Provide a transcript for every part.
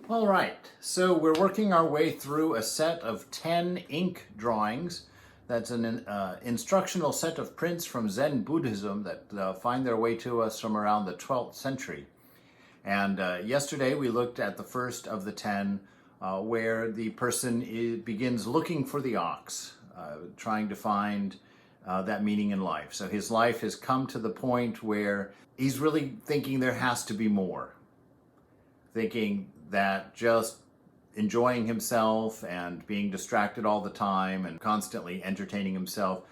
All right, so we're working our way through a set of 10 ink drawings. That's an instructional set of prints from Zen Buddhism that find their way to us from around the 12th century. And yesterday we looked at the first of the 10 where the person begins looking for the ox, trying to find that meaning in life. So his life has come to the point where he's really thinking there has to be more. Thinking that just enjoying himself and being distracted all the time and constantly entertaining himself,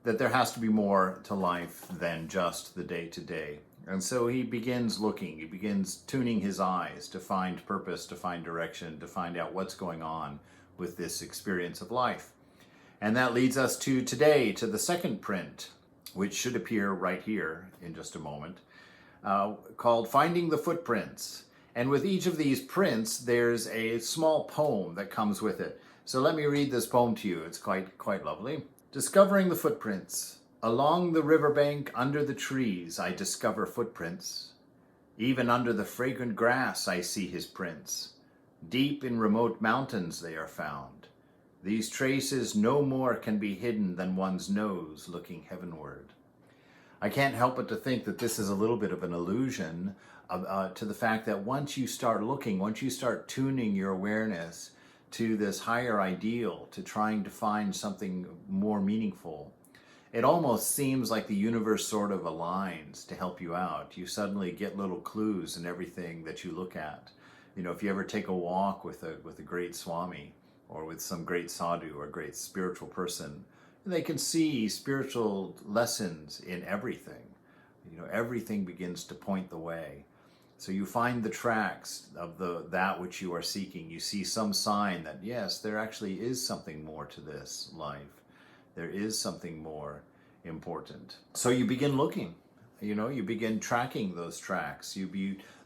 that there has to be more to life than just the day-to-day. And so he begins looking, he begins tuning his eyes to find purpose, to find direction, to find out what's going on with this experience of life. And that leads us to today, to the second print, which should appear right here in just a moment, called Finding the Footprints. And with each of these prints, there's a small poem that comes with it. So let me read this poem to you. It's quite lovely. Discovering the footprints. Along the riverbank, under the trees, I discover footprints. Even under the fragrant grass, I see his prints. Deep in remote mountains they are found. These traces no more can be hidden than one's nose looking heavenward. I can't help but to think that this is a little bit of an allusion to the fact that once you start looking, once you start tuning your awareness to this higher ideal, to trying to find something more meaningful, it almost seems like the universe sort of aligns to help you out. You suddenly get little clues in everything that you look at. You know, if you ever take a walk with a great Swami or with some great sadhu or great spiritual person, they can see spiritual lessons in everything. You know, everything begins to point the way. So you find the tracks of that which you are seeking. You see some sign that, yes, there actually is something more to this life. There is something more important. So you begin looking, you begin tracking those tracks.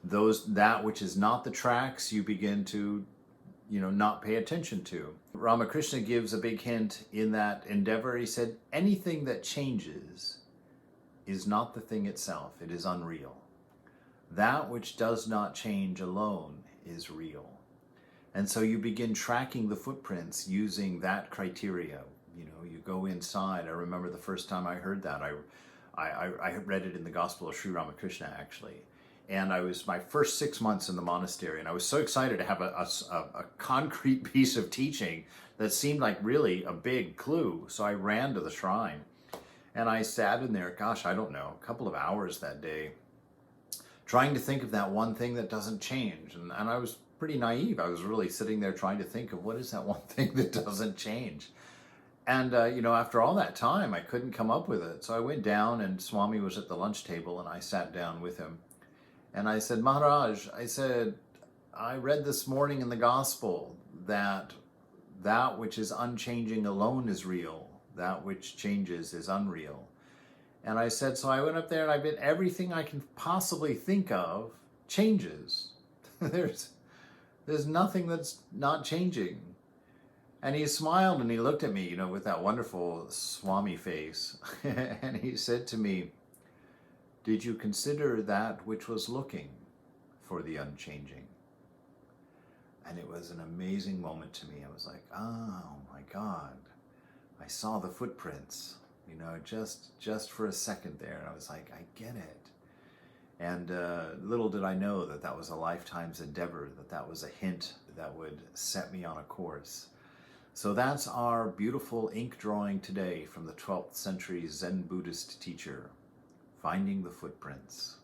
That which is not the tracks, you begin to, not pay attention to. Ramakrishna gives a big hint in that endeavor. He said, anything that changes is not the thing itself. It is unreal. That which does not change alone is real. And so you begin tracking the footprints using that criteria. You go inside. I remember the first time I heard that. I read it in the Gospel of Sri Ramakrishna, actually. And I was my first 6 months in the monastery, and I was so excited to have a concrete piece of teaching that seemed like really a big clue. So I ran to the shrine, and I sat in there, gosh, I don't know, a couple of hours that day, trying to think of that one thing that doesn't change. And I was pretty naive. I was really sitting there trying to think of what is that one thing that doesn't change. And, after all that time, I couldn't come up with it. So I went down, and Swami was at the lunch table, and I sat down with him. And I said, Maharaj, I read this morning in the gospel that which is unchanging alone is real. That which changes is unreal. And I said, so I went up there and everything I can possibly think of changes. There's nothing that's not changing. And he smiled and he looked at me, with that wonderful Swami face. And he said to me, did you consider that which was looking for the unchanging? And it was an amazing moment to me. I was like, oh my God, I saw the footprints. Just for a second there. And I was like, I get it. And little did I know that was a lifetime's endeavor, that was a hint that would set me on a course. So that's our beautiful ink drawing today from the 12th century Zen Buddhist teacher, Finding the Footprints.